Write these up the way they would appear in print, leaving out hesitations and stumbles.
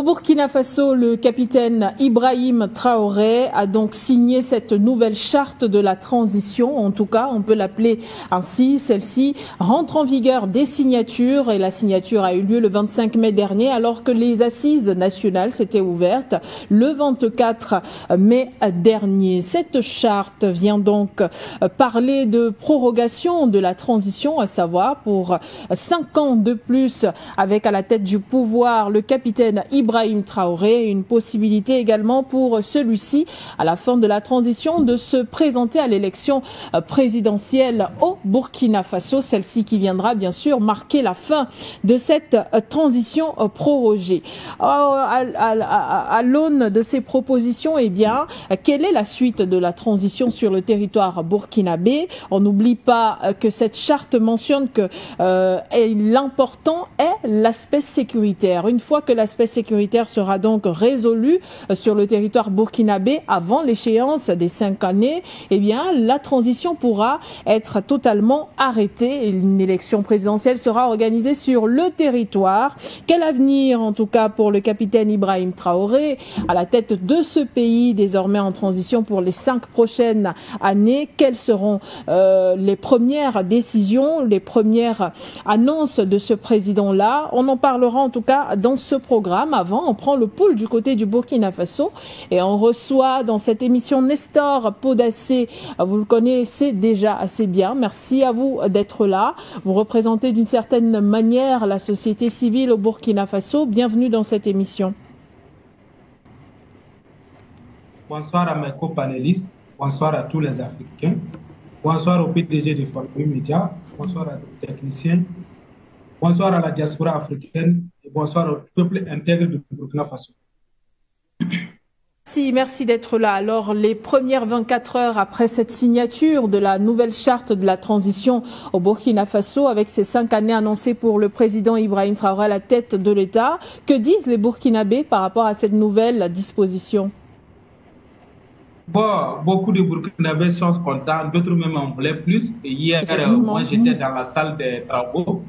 Au Burkina Faso, le capitaine Ibrahim Traoré a donc signé cette nouvelle charte de la transition. En tout cas, on peut l'appeler ainsi. Celle-ci rentre en vigueur des signatures et la signature a eu lieu le 25 mai dernier alors que les assises nationales s'étaient ouvertes le 24 mai dernier. Cette charte vient donc parler de prorogation de la transition, à savoir pour 5 ans de plus avec à la tête du pouvoir le capitaine Ibrahim Traoré, une possibilité également pour celui-ci à la fin de la transition de se présenter à l'élection présidentielle au Burkina Faso, celle-ci qui viendra bien sûr marquer la fin de cette transition prorogée. À l'aune de ces propositions, eh bien, quelle est la suite de la transition sur le territoire burkinabé? On n'oublie pas que cette charte mentionne que l'important est l'aspect sécuritaire. Une fois que l'aspect sécuritaire sera donc résolu sur le territoire burkinabé avant l'échéance des 5 années, eh bien, la transition pourra être totalement arrêtée et une élection présidentielle sera organisée sur le territoire. Quel avenir, en tout cas, pour le capitaine Ibrahim Traoré, à la tête de ce pays désormais en transition pour les 5 prochaines années? Quelles seront les premières décisions, les premières annonces de ce président-là? On en parlera en tout cas dans ce programme. Avant, on prend le pouls du côté du Burkina Faso et on reçoit dans cette émission Nestor Podassé. Vous le connaissez déjà assez bien. Merci à vous d'être là. Vous représentez d'une certaine manière la société civile au Burkina Faso. Bienvenue dans cette émission. Bonsoir à mes co-panélistes. Bonsoir à tous les Africains. Bonsoir au PDG de Fortune Média. Bonsoir à nos techniciens. Bonsoir à la diaspora africaine et bonsoir au peuple intègre du Burkina Faso. Merci d'être là. Alors, les premières 24 heures après cette signature de la nouvelle charte de la transition au Burkina Faso, avec ces 5 années annoncées pour le président Ibrahim Traoré à la tête de l'État, que disent les Burkinabés par rapport à cette nouvelle disposition? Bon, beaucoup de Burkinabés sont contents, d'autres même en voulaient plus. Et hier, moi, j'étais dans la salle des travaux.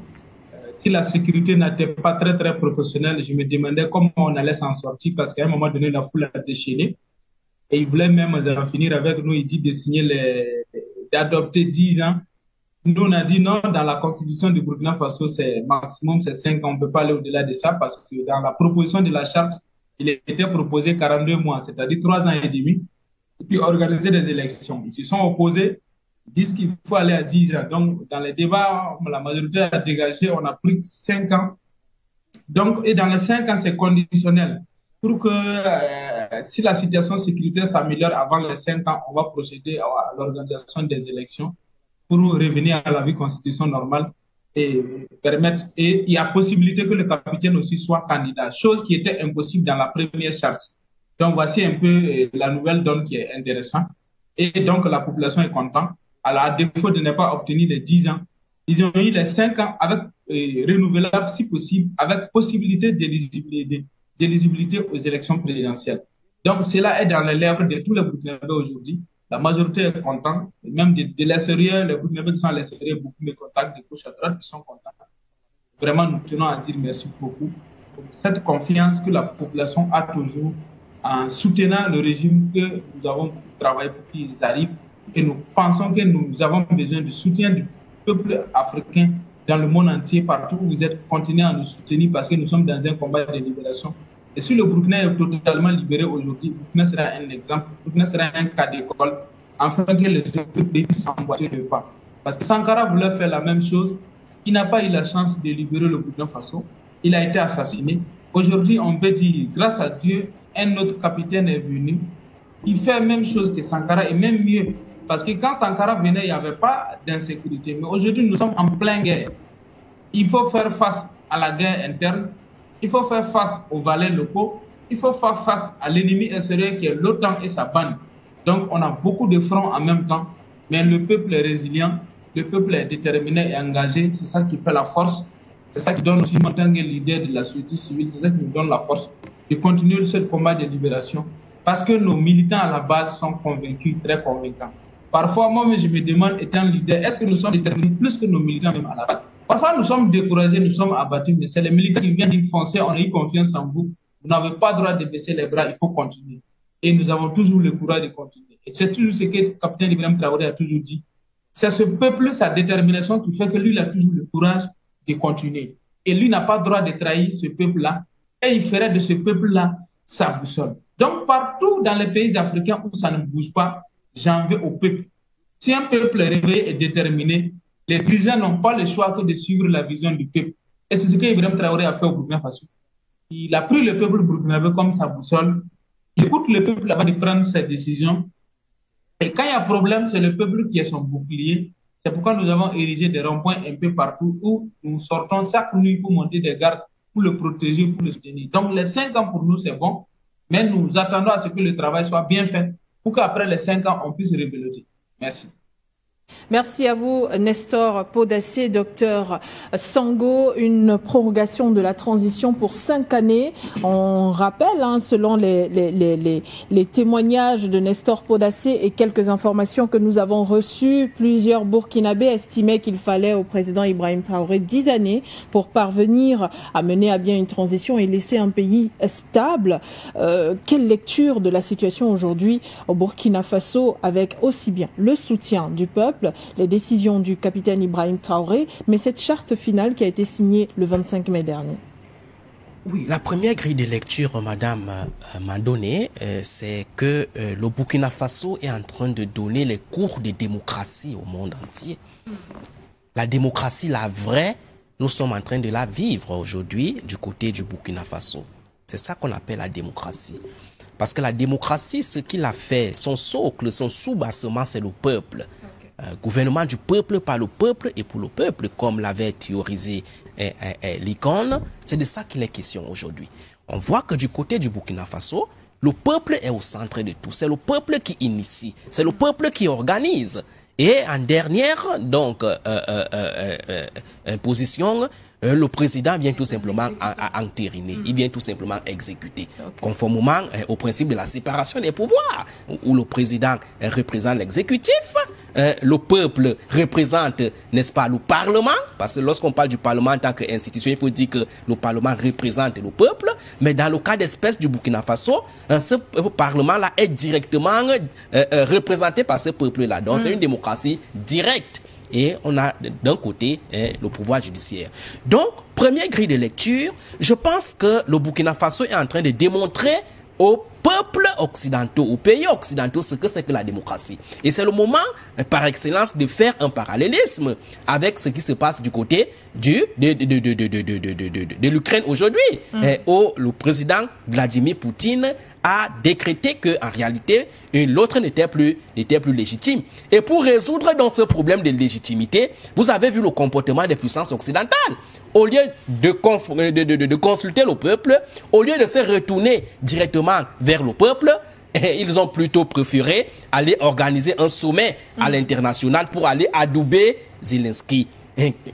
Si la sécurité n'était pas très professionnelle, je me demandais comment on allait s'en sortir parce qu'à un moment donné, la foule a déchaîné. Et ils voulaient même en finir avec nous. Ils disent de signer d'adopter 10 ans. Nous, on a dit non, dans la constitution du Burkina Faso, c'est maximum, c'est 5 ans. On ne peut pas aller au-delà de ça parce que dans la proposition de la charte, il était proposé 42 mois, c'est-à-dire 3 ans et demi. Et puis organiser des élections. Ils se sont opposés. Disent qu'il faut aller à 10 ans. Donc, dans les débats, la majorité a dégagé, on a pris 5 ans. Donc, et dans les 5 ans, c'est conditionnel. Pour que si la situation sécuritaire s'améliore avant les 5 ans, on va procéder à l'organisation des élections pour revenir à la vie constitution normale et permettre, et il y a possibilité que le capitaine aussi soit candidat, chose qui était impossible dans la première charte. Donc, voici un peu la nouvelle donne qui est intéressante. Et donc, la population est contente. Alors, à défaut de ne pas obtenir les 10 ans, ils ont eu les 5 ans avec renouvelable si possible, avec possibilité d'éligibilité aux élections présidentielles. Donc, cela est dans les lèvres de tous les Burkinabés aujourd'hui. La majorité est contente, même de l'extérieur, les Burkinabés qui sont à l'extérieur, beaucoup de contacts de gauche à droite qui sont contents. Vraiment, nous tenons à dire merci beaucoup pour cette confiance que la population a toujours en soutenant le régime que nous avons travaillé pour qu'ils arrivent. Et nous pensons que nous avons besoin du soutien du peuple africain dans le monde entier, partout où vous êtes, continuez à nous soutenir parce que nous sommes dans un combat de libération. Et si le Burkina est totalement libéré aujourd'hui, le Burkina sera un exemple, le Burkina sera un cas d'école, afin que les autres pays s'emboîtent le pas. Parce que Sankara voulait faire la même chose, il n'a pas eu la chance de libérer le Burkina Faso, il a été assassiné. Aujourd'hui, on peut dire, grâce à Dieu, un autre capitaine est venu, qui fait la même chose que Sankara et même mieux. Parce que quand Sankara venait, il n'y avait pas d'insécurité. Mais aujourd'hui, nous sommes en pleine guerre. Il faut faire face à la guerre interne. Il faut faire face aux valets locaux. Il faut faire face à l'ennemi extérieur qui est l'OTAN et sa bande. Donc, on a beaucoup de fronts en même temps. Mais le peuple est résilient. Le peuple est déterminé et engagé. C'est ça qui fait la force. C'est ça qui donne aussi, en tant que leader de la société civile, c'est ça qui nous donne la force de continuer ce combat de libération. Parce que nos militants à la base sont convaincus, très convaincants. Parfois, moi, je me demande, étant leader, est-ce que nous sommes déterminés plus que nos militants même à la base? Parfois, nous sommes découragés, nous sommes abattus, mais c'est les militants qui viennent d'y foncer, on a eu confiance en vous. Vous n'avez pas le droit de baisser les bras, il faut continuer. Et nous avons toujours le courage de continuer. Et c'est toujours ce que le capitaine Ibrahim Traoré a toujours dit. C'est ce peuple, sa détermination qui fait que lui, il a toujours le courage de continuer. Et lui n'a pas le droit de trahir ce peuple-là. Et il ferait de ce peuple-là sa boussole. Donc, partout dans les pays africains où ça ne bouge pas, j'en veux au peuple. Si un peuple réveillé et déterminé, les dirigeants n'ont pas le choix que de suivre la vision du peuple. Et c'est ce que Ibrahim Traoré a fait au Burkina Faso. Il a pris le peuple burkinabé comme sa boussole. Il écoute le peuple avant de prendre ses décisions. Et quand il y a problème, c'est le peuple qui est son bouclier. C'est pourquoi nous avons érigé des ronds-points un peu partout où nous sortons chaque nuit pour monter des gardes, pour le protéger, pour le soutenir. Donc les 5 ans pour nous, c'est bon. Mais nous attendons à ce que le travail soit bien fait pour qu'après les 5 ans, on puisse rebeloter. Merci. Merci à vous, Nestor Podassé, docteur Sango. Une prorogation de la transition pour 5 années. On rappelle, selon les témoignages de Nestor Podassé et quelques informations que nous avons reçues, plusieurs Burkinabés estimaient qu'il fallait au président Ibrahim Traoré 10 années pour parvenir à mener à bien une transition et laisser un pays stable. Quelle lecture de la situation aujourd'hui au Burkina Faso avec aussi bien le soutien du peuple, les décisions du capitaine Ibrahim Traoré, mais cette charte finale qui a été signée le 25 mai dernier? Oui, la première grille de lecture, madame, m'a donné, c'est que le Burkina Faso est en train de donner les cours de démocratie au monde entier. La démocratie, la vraie, nous sommes en train de la vivre aujourd'hui du côté du Burkina Faso. C'est ça qu'on appelle la démocratie. Parce que la démocratie, ce qu'il a fait, son socle, son soubassement, c'est le peuple. Gouvernement du peuple, par le peuple et pour le peuple, comme l'avait théorisé l'icône. C'est de ça qu'il est question aujourd'hui. On voit que du côté du Burkina Faso, le peuple est au centre de tout. C'est le peuple qui initie, c'est le peuple qui organise. Et en dernière position, le président vient tout simplement entériner, il vient tout simplement exécuter, conformément au principe de la séparation des pouvoirs, où le président représente l'exécutif, le peuple représente, n'est-ce pas, le Parlement, parce que lorsqu'on parle du Parlement en tant qu'institution, il faut dire que le Parlement représente le peuple, mais dans le cas d'espèce du Burkina Faso, ce Parlement-là est directement représenté par ce peuple-là. Donc c'est une démocratie directe. Et on a d'un côté le pouvoir judiciaire. Donc, première grille de lecture, je pense que le Burkina Faso est en train de démontrer aux peuples occidentaux, aux pays occidentaux, ce que c'est que la démocratie. Et c'est le moment, par excellence, de faire un parallélisme avec ce qui se passe du côté de l'Ukraine aujourd'hui, où le président Vladimir Poutine a décrété qu'en réalité, l'autre n'était plus légitime. Et pour résoudre dans ce problème de légitimité, vous avez vu le comportement des puissances occidentales. Au lieu de consulter le peuple, au lieu de se retourner directement vers le peuple, ils ont plutôt préféré aller organiser un sommet à l'international pour aller adouber Zelensky.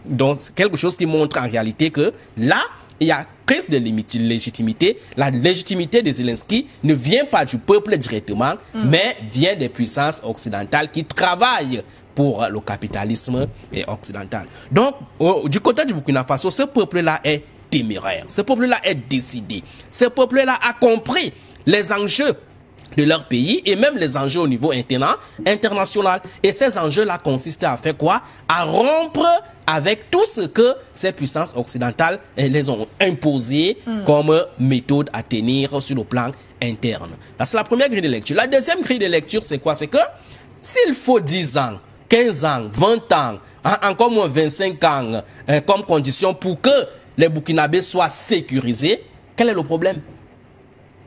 Donc, quelque chose qui montre en réalité que là, il y a crise de légitimité. La légitimité de Zelensky ne vient pas du peuple directement, mais vient des puissances occidentales qui travaillent pour le capitalisme occidental. Donc, du côté du Burkina Faso, ce peuple-là est téméraire. Ce peuple-là est décidé. Ce peuple-là a compris les enjeux de leur pays et même les enjeux au niveau international. Et ces enjeux-là consistent à faire quoi? À rompre avec tout ce que ces puissances occidentales les ont imposé comme méthode à tenir sur le plan interne. C'est la première grille de lecture. La deuxième grille de lecture, c'est quoi? C'est que s'il faut 10 ans, 15 ans, 20 ans, encore moins 25 ans comme condition pour que les Burkinabés soient sécurisés, quel est le problème?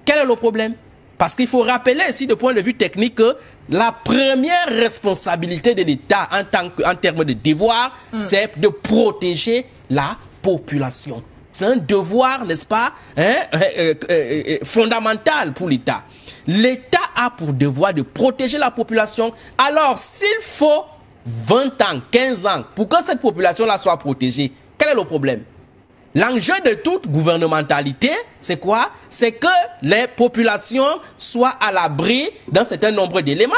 Quel est le problème? Parce qu'il faut rappeler ici, de point de vue technique, que la première responsabilité de l'État en termes de devoir, c'est de protéger la population. C'est un devoir, n'est-ce pas, fondamental pour l'État. L'État a pour devoir de protéger la population. Alors, s'il faut 20 ans, 15 ans, pour que cette population-là soit protégée, quel est le problème? L'enjeu de toute gouvernementalité, c'est quoi? C'est que les populations soient à l'abri d'un certain nombre d'éléments.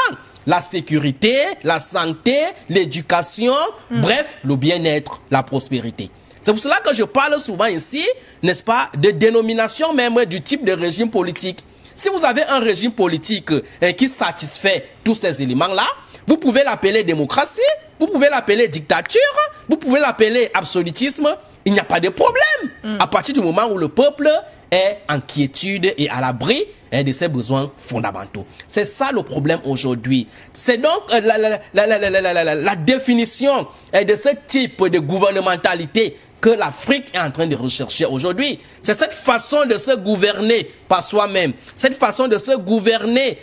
La sécurité, la santé, l'éducation, bref, le bien-être, la prospérité. C'est pour cela que je parle souvent ici, n'est-ce pas, de dénomination même du type de régime politique. Si vous avez un régime politique qui satisfait tous ces éléments-là, vous pouvez l'appeler démocratie, vous pouvez l'appeler dictature, vous pouvez l'appeler absolutisme. Il n'y a pas de problème à partir du moment où le peuple est en quiétude et à l'abri de ses besoins fondamentaux. C'est ça le problème aujourd'hui. C'est donc la définition de ce type de gouvernementalité que l'Afrique est en train de rechercher aujourd'hui. C'est cette façon de se gouverner par soi-même, cette façon de se gouverner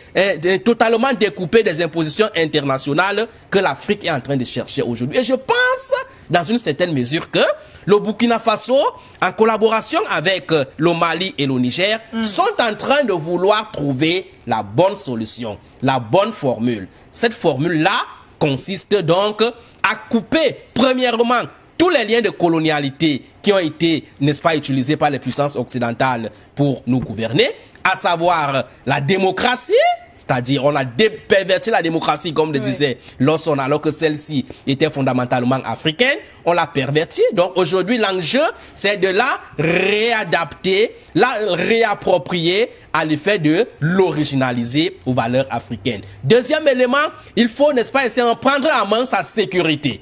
totalement découpée des impositions internationales que l'Afrique est en train de chercher aujourd'hui. Et je pense, dans une certaine mesure, que le Burkina Faso, en collaboration avec le Mali et le Niger, sont en train de vouloir trouver la bonne solution, la bonne formule. Cette formule-là consiste donc à couper, premièrement, tous les liens de colonialité qui ont été, n'est-ce pas, utilisés par les puissances occidentales pour nous gouverner, à savoir la démocratie, c'est-à-dire on a perverti la démocratie, comme le disait Lawson, alors que celle-ci était fondamentalement africaine, on l'a pervertie. Donc aujourd'hui, l'enjeu, c'est de la réadapter, la réapproprier à l'effet de l'originaliser aux valeurs africaines. Deuxième élément, il faut, n'est-ce pas, essayer de prendre en main sa sécurité.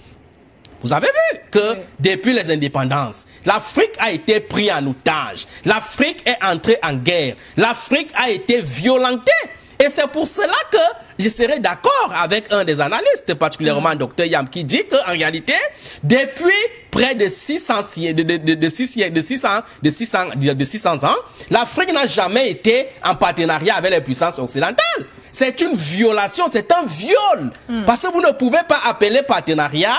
Vous avez vu que depuis les indépendances, l'Afrique a été prise en otage. L'Afrique est entrée en guerre. L'Afrique a été violentée. Et c'est pour cela que je serai d'accord avec un des analystes, particulièrement Dr Yam, qui dit qu'en réalité, depuis près de 600 ans, l'Afrique n'a jamais été en partenariat avec les puissances occidentales. C'est une violation, c'est un viol. Parce que vous ne pouvez pas appeler partenariat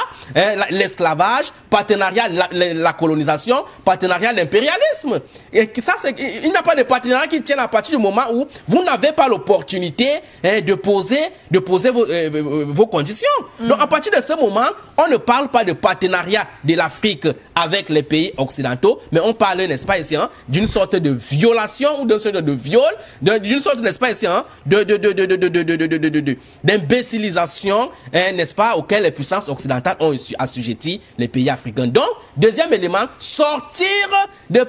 l'esclavage, partenariat la colonisation, partenariat l'impérialisme. Et ça, il n'y a pas de partenariat qui tient à partir du moment où vous n'avez pas l'opportunité de poser vos conditions. Donc à partir de ce moment, on ne parle pas de partenariat de l'Afrique avec les pays occidentaux, mais on parle, n'est-ce pas ici, d'une sorte de violation ou d'une sorte de viol, d'une sorte, n'est-ce pas ici, d'imbécilisation, n'est-ce pas, auquel les puissances occidentales ont assujetti les pays africains. Donc, deuxième élément, sortir de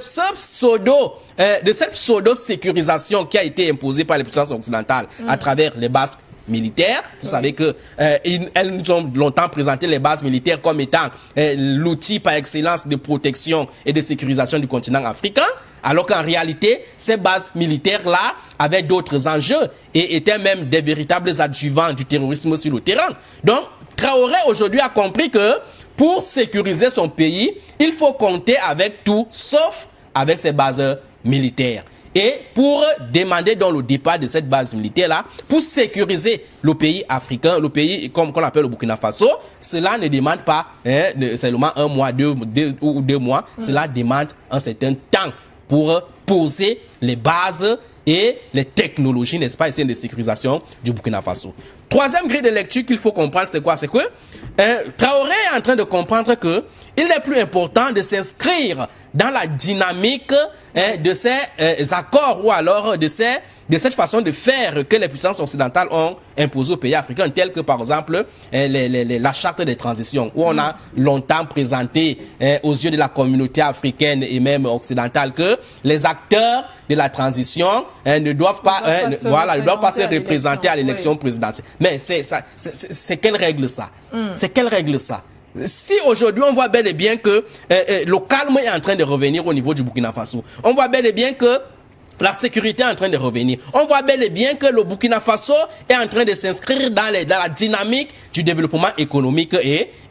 cette pseudo-sécurisation qui a été imposée par les puissances occidentales à travers les bases militaires. Vous savez que elles nous ont longtemps présenté les bases militaires comme étant l'outil par excellence de protection et de sécurisation du continent africain, alors qu'en réalité, ces bases militaires-là avaient d'autres enjeux et étaient même des véritables adjuvants du terrorisme sur le terrain. Donc, Traoré aujourd'hui a compris que pour sécuriser son pays, il faut compter avec tout, sauf avec ses bases militaires. Et pour demander dans le départ de cette base militaire-là, pour sécuriser le pays africain, le pays comme qu'on appelle le Burkina Faso, cela ne demande pas seulement un mois, deux mois, cela demande un certain temps pour poser les bases et les technologies, n'est-ce pas, ici de sécurisation du Burkina Faso. Troisième grille de lecture qu'il faut comprendre, c'est quoi? C'est que Traoré est en train de comprendre que il est plus important de s'inscrire dans la dynamique de ces accords ou alors de cette façon de faire que les puissances occidentales ont imposé aux pays africains, tels que par exemple la charte des transitions, où on a longtemps présenté aux yeux de la communauté africaine et même occidentale que les acteurs de la transition ne doivent pas, ne doivent pas se représenter à l'élection présidentielle. Mais c'est quelle règle ça? C'est quelle règle ça? Si aujourd'hui on voit bel et bien que le calme est en train de revenir au niveau du Burkina Faso, on voit bel et bien que la sécurité est en train de revenir, on voit bel et bien que le Burkina Faso est en train de s'inscrire dans la dynamique du développement économique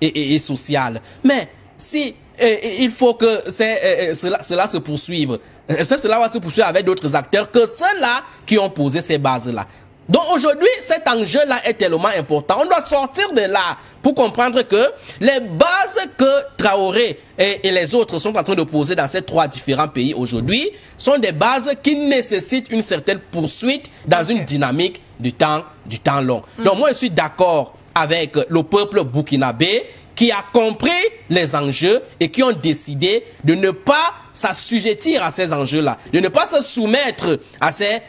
et social. Mais si il faut que cela se poursuive, cela va se poursuivre avec d'autres acteurs que ceux-là qui ont posé ces bases-là. Donc aujourd'hui, cet enjeu-là est tellement important. On doit sortir de là pour comprendre que les bases que Traoré et les autres sont en train de poser dans ces trois différents pays aujourd'hui sont des bases qui nécessitent une certaine poursuite dans une dynamique du temps long. Donc moi, je suis d'accord avec le peuple burkinabé qui a compris les enjeux et qui ont décidé de ne pas s'assujettir à ces enjeux-là, de ne pas se soumettre à ces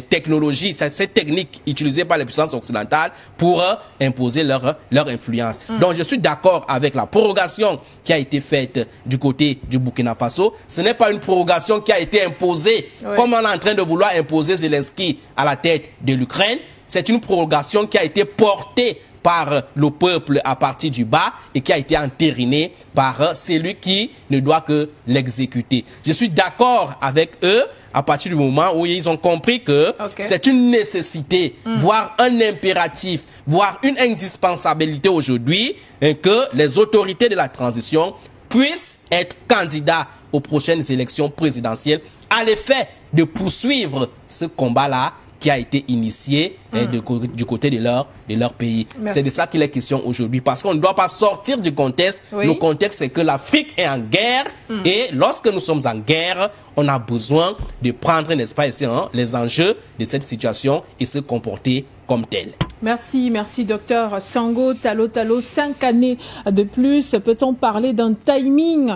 technologies, ces techniques utilisées par les puissances occidentales pour imposer leur influence. Donc je suis d'accord avec la prorogation qui a été faite du côté du Burkina Faso. Ce n'est pas une prorogation qui a été imposée comme on est en train de vouloir imposer Zelensky à la tête de l'Ukraine. C'est une prorogation qui a été portée par le peuple à partir du bas et qui a été entérinée par celui qui ne doit que l'exécuter. Je suis d'accord avec eux à partir du moment où ils ont compris que c'est une nécessité, voire un impératif, voire une indispensabilité aujourd'hui que les autorités de la transition puissent être candidats aux prochaines élections présidentielles à l'effet de poursuivre ce combat-là qui a été initié du côté de leur pays. C'est de ça qu'il est question aujourd'hui, parce qu'on ne doit pas sortir du contexte. Le contexte, c'est que l'Afrique est en guerre, et lorsque nous sommes en guerre, on a besoin de prendre, n'est-ce pas, les enjeux de cette situation et se comporter comme tel. Merci, merci docteur Sango Talo. 5 années de plus. Peut-on parler d'un timing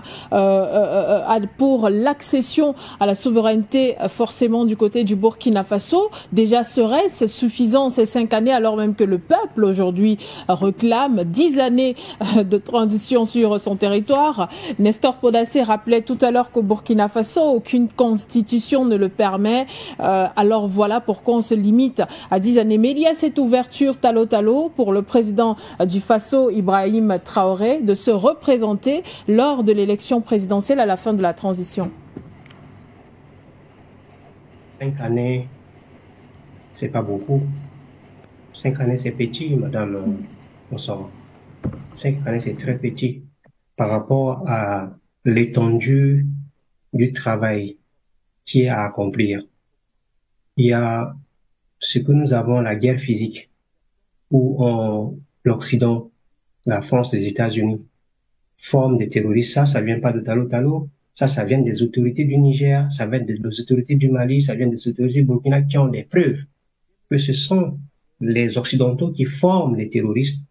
pour l'accession à la souveraineté forcément du côté du Burkina Faso? Déjà serait-ce suffisant ces 5 années alors même que le peuple aujourd'hui réclame 10 années de transition sur son territoire? Nestor Podassé rappelait tout à l'heure qu'au Burkina Faso, aucune constitution ne le permet. Alors voilà pourquoi on se limite à 10 années. Mais il y a cette ouverture Talo pour le président du Faso, Ibrahim Traoré, de se représenter lors de l'élection présidentielle à la fin de la transition. 5 années, c'est pas beaucoup. 5 années, c'est petit, madame Monsoro. 5 années, c'est très petit par rapport à l'étendue du travail qui est à accomplir. Il y a ce que nous avons, la guerre physique, où l'Occident, la France, les États-Unis forment des terroristes. Ça vient pas de Talo. Ça vient des autorités du Niger, ça vient des autorités du Mali, ça vient des autorités du Burkina qui ont des preuves que ce sont les Occidentaux qui forment les terroristes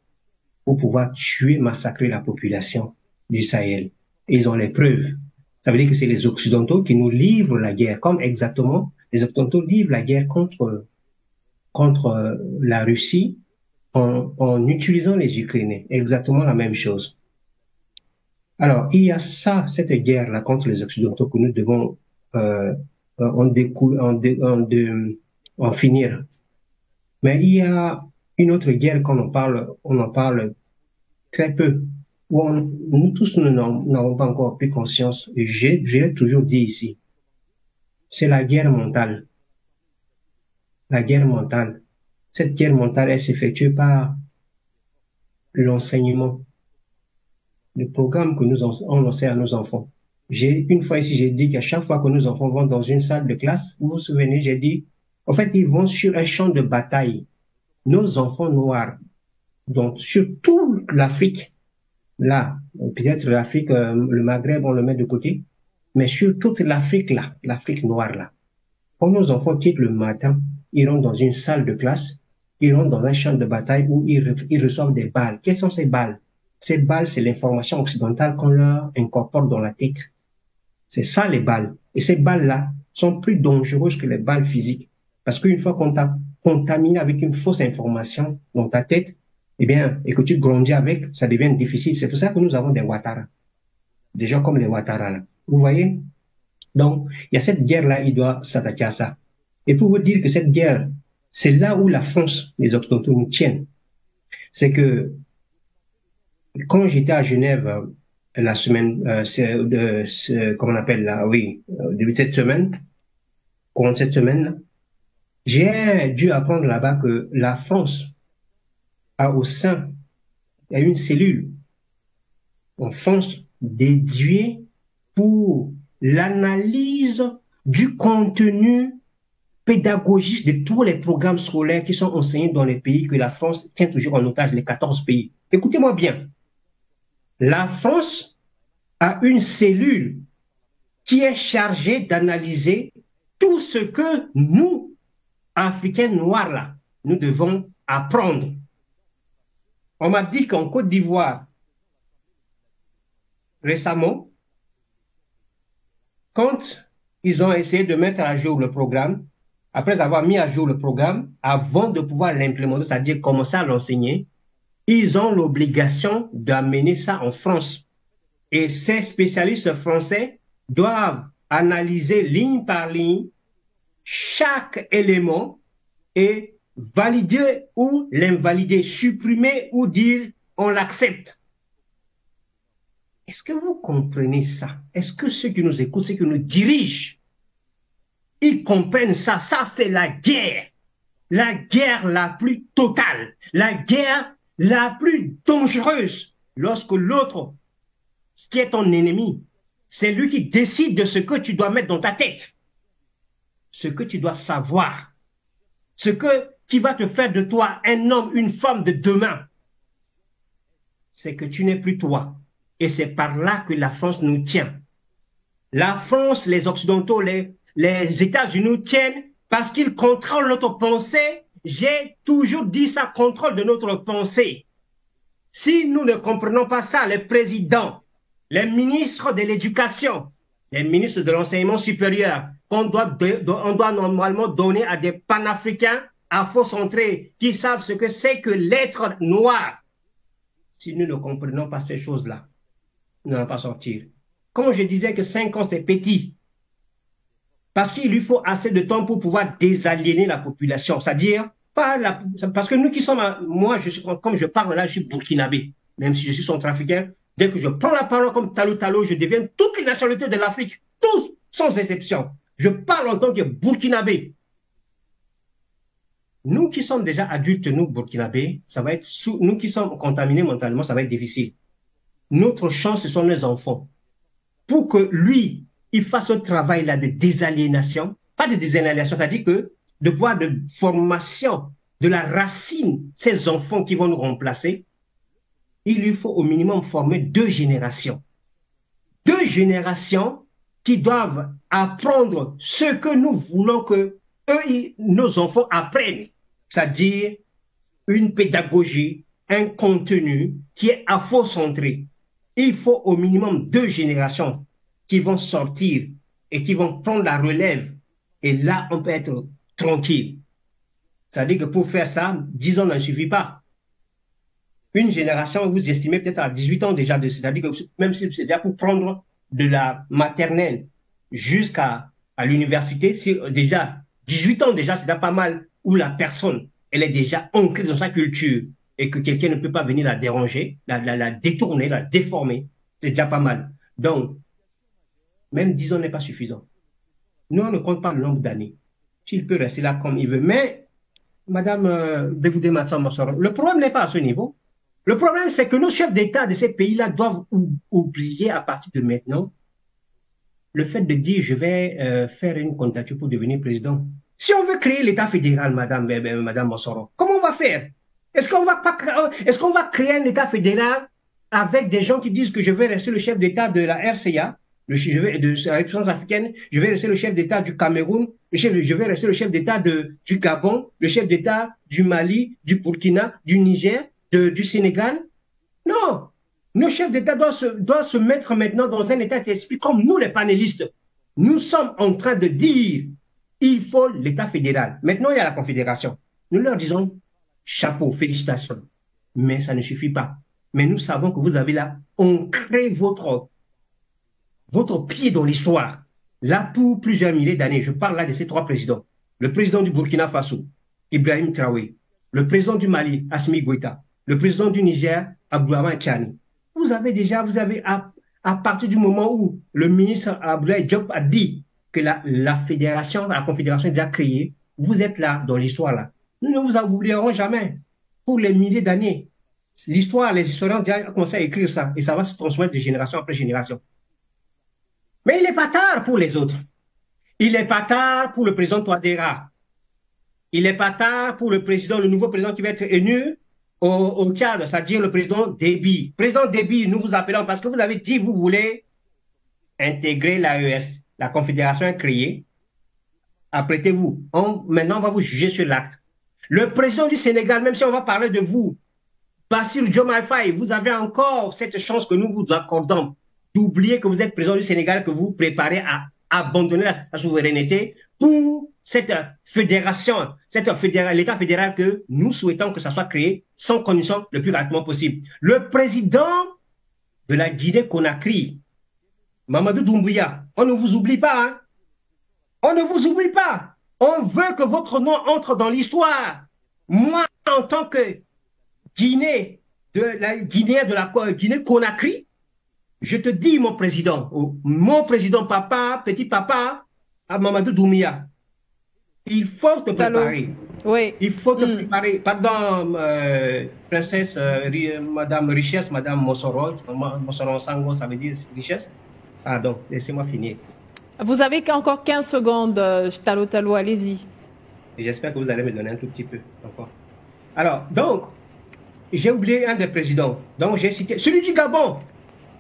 pour pouvoir tuer, massacrer la population du Sahel. Et ils ont les preuves. Ça veut dire que c'est les Occidentaux qui nous livrent la guerre, comme exactement les Occidentaux livrent la guerre contre la Russie en utilisant les Ukrainiens. Exactement la même chose. Alors, il y a cette guerre-là contre les Occidentaux que nous devons en finir. Mais il y a une autre guerre on en parle très peu, où nous tous nous n'avons pas encore pris conscience. Et je l'ai toujours dit ici. C'est la guerre mentale. La guerre mentale. Cette guerre mentale, elle s'effectue par l'enseignement. Le programme que on enseigne à nos enfants. Une fois ici, j'ai dit qu'à chaque fois que nos enfants vont dans une salle de classe, vous vous souvenez, j'ai dit, en fait, ils vont sur un champ de bataille. Nos enfants noirs, donc sur toute l'Afrique, là, peut-être l'Afrique, le Maghreb, on le met de côté, mais sur toute l'Afrique là, l'Afrique noire là. Quand nos enfants quittent le matin, ils rentrent dans une salle de classe, ils rentrent dans un champ de bataille où ils reçoivent des balles. Quelles sont ces balles? Ces balles, c'est l'information occidentale qu'on leur incorpore dans la tête. C'est ça les balles. Et ces balles-là sont plus dangereuses que les balles physiques. Parce qu'une fois qu'on t'a contaminé avec une fausse information dans ta tête, eh bien, et que tu grandis avec, ça devient difficile. C'est pour ça que nous avons des Ouattara. Des gens comme les Ouattara, là. Vous voyez? Donc, il y a cette guerre-là, il doit s'attaquer à ça. Et pour vous dire que cette guerre, c'est là où la France, les Occidentaux nous tiennent. C'est que, quand j'étais à Genève, la semaine, comment on appelle là, oui, début de cette semaine, courant de cette semaine, j'ai dû apprendre là-bas que la France a au sein, il y a une cellule en France dédiée pour l'analyse du contenu pédagogique de tous les programmes scolaires qui sont enseignés dans les pays que la France tient toujours en otage, les 14 pays. Écoutez-moi bien. La France a une cellule qui est chargée d'analyser tout ce que nous, Africains noirs, là, nous devons apprendre. On m'a dit qu'en Côte d'Ivoire, récemment, quand ils ont essayé de mettre à jour le programme, après avoir mis à jour le programme, avant de pouvoir l'implémenter, c'est-à-dire commencer à l'enseigner, ils ont l'obligation d'amener ça en France. Et ces spécialistes français doivent analyser ligne par ligne chaque élément et valider ou l'invalider, supprimer ou dire on l'accepte. Est-ce que vous comprenez ça? Est-ce que ceux qui nous écoutent, ceux qui nous dirigent, ils comprennent ça? Ça, c'est la guerre la plus totale, la guerre la plus dangereuse lorsque l'autre, qui est ton ennemi, c'est lui qui décide de ce que tu dois mettre dans ta tête, ce que tu dois savoir, qui va te faire de toi un homme, une femme de demain. C'est que tu n'es plus toi. Et c'est par là que la France nous tient. La France, les Occidentaux, les États-Unis nous tiennent parce qu'ils contrôlent notre pensée. J'ai toujours dit ça, contrôle de notre pensée. Si nous ne comprenons pas ça, les présidents, les ministres de l'éducation, les ministres de l'enseignement supérieur, on doit normalement donner à des panafricains afro-centrés qui savent ce que c'est que l'être noir. Si nous ne comprenons pas ces choses-là, nous n'allons pas sortir. Comme je disais que 5 ans, c'est petit. Parce qu'il lui faut assez de temps pour pouvoir désaliéner la population. C'est-à-dire, parce que nous qui sommes, moi, comme je parle là, je suis burkinabé. Même si je suis centrafricain, dès que je prends la parole comme Talou, je deviens toutes les nationalités de l'Afrique. Tous, sans exception. Je parle en tant que burkinabé. Nous qui sommes déjà adultes, nous, burkinabés, ça va être nous qui sommes contaminés mentalement, ça va être difficile. Notre chance, ce sont les enfants. Pour que lui, il fasse ce travail-là de désaliénation, pas de désaliénation, c'est-à-dire que de voir de formation de la racine, ces enfants qui vont nous remplacer, il lui faut au minimum former 2 générations. 2 générations qui doivent apprendre ce que nous voulons que nos enfants apprennent, c'est-à-dire une pédagogie, un contenu qui est afro-centré. Il faut au minimum 2 générations qui vont sortir et qui vont prendre la relève. Et là, on peut être tranquille. C'est-à-dire que pour faire ça, 10 ans ne suffit pas. Une génération, vous estimez peut-être à 18 ans déjà, c'est-à-dire que même si c'est déjà pour prendre de la maternelle jusqu'à l'université, c'est déjà 18 ans déjà, c'est déjà pas mal, où la personne, elle est déjà ancrée dans sa culture et que quelqu'un ne peut pas venir la déranger, la détourner, la déformer. C'est déjà pas mal. Donc, même 10 ans n'est pas suffisant. Nous, on ne compte pas le nombre d'années. S'il peut rester là comme il veut. Mais, Madame Begoudé Matsamassoro, le problème n'est pas à ce niveau. Le problème, c'est que nos chefs d'État de ces pays-là doivent oublier à partir de maintenant le fait de dire je vais faire une candidature pour devenir président. Si on veut créer l'État fédéral, Madame Massoro, comment on va faire? Est-ce qu'on va créer un État fédéral avec des gens qui disent que je vais rester le chef d'État de la RCA, de la République africaine, je vais rester le chef d'État du Cameroun, je vais rester le chef d'État du Gabon, le chef d'État du Mali, du Burkina, du Niger, du Sénégal? Non! Nos chefs d'État doivent se mettre maintenant dans un état d'esprit comme nous, les panélistes. Nous sommes en train de dire il faut l'État fédéral. Maintenant, il y a la Confédération. Nous leur disons chapeau, félicitations. Mais ça ne suffit pas. Mais nous savons que vous avez là ancré votre pied dans l'histoire. Là, pour plusieurs milliers d'années, je parle là de ces 3 présidents. Le président du Burkina Faso, Ibrahim Traoré. Le président du Mali, Assimi Goïta. Le président du Niger, Abdourahmane Tchani. Vous avez, à partir du moment où le ministre Abdoulaye Diop a dit que la fédération, la confédération est déjà créée, vous êtes là, dans l'histoire là. Nous ne vous oublierons jamais. Pour les milliers d'années. L'histoire, les historiens ont déjà commencé à écrire ça, et ça va se transmettre de génération après génération. Mais il n'est pas tard pour les autres. Il n'est pas tard pour le président Touadéra. Il n'est pas tard pour le nouveau président qui va être élu au Tchad, c'est-à-dire le président Déby. Président Déby, nous vous appelons parce que vous avez dit que vous voulez intégrer l'AES. La confédération est créée. Apprêtez-vous. Maintenant, on va vous juger sur l'acte. Le président du Sénégal, même si on va parler de vous, Bassirou Diomaye Faye, vous avez encore cette chance que nous vous accordons d'oublier que vous êtes président du Sénégal, que vous préparez abandonner la souveraineté pour cette fédération, l'État fédéral que nous souhaitons que ça soit créé sans condition le plus rapidement possible. Le président de la Guinée-Conakry, Mamadou Doumbouya, on ne vous oublie pas, hein? On ne vous oublie pas. On veut que votre nom entre dans l'histoire. Moi, en tant que Guinéen de la Guinée-Conakry, je te dis, mon président papa, petit papa, à Mamadou Doumbouya, il faut te préparer. Oui. Il faut te préparer. Pardon, princesse, madame Richesse, madame Mosoro Sango, ça veut dire richesse. Pardon, laissez-moi finir. Vous avez encore 15 secondes, Talo Talo, allez-y. J'espère que vous allez me donner un tout petit peu encore. Alors, donc, j'ai oublié un des présidents. Donc, j'ai cité celui du Gabon.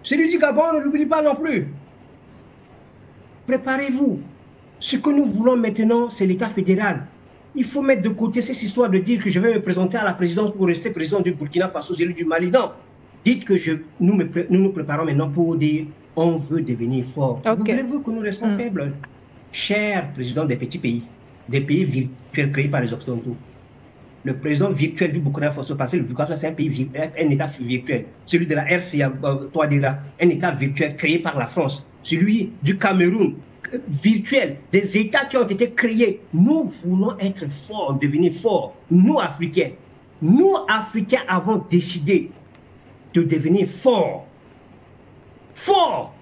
Celui du Gabon, ne l'oublie pas non plus. Préparez-vous. Ce que nous voulons maintenant, c'est l'État fédéral. Il faut mettre de côté cette histoire de dire que je vais me présenter à la présidence pour rester président du Burkina Faso, celui du Mali. Non. Dites que nous nous préparons maintenant pour dire on veut devenir fort. Okay. Voulez-vous que nous restons faibles? Cher président des petits pays virtuels créés par les Occidentaux. Le président virtuel du Burkina Faso, parce que le Burkina Faso, c'est un État virtuel. Celui de la RCA, un État virtuel créé par la France. Celui du Cameroun, virtuel, des États qui ont été créés. Nous voulons être forts, devenir forts. Nous, Africains avons décidé de devenir forts. Fort.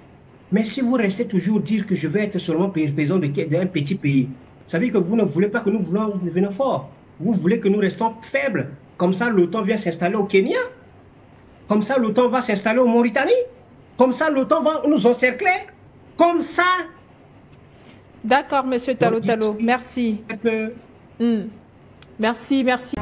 Mais si vous restez toujours dire que je vais être seulement président d'un petit pays, ça veut dire que vous ne voulez pas que nous voulons devenir forts. Vous voulez que nous restons faibles. Comme ça, l'OTAN vient s'installer au Kenya. Comme ça, l'OTAN va s'installer au Mauritanie. Comme ça, l'OTAN va nous encercler. Comme ça. D'accord, monsieur Talo Talo. Merci. Merci, merci.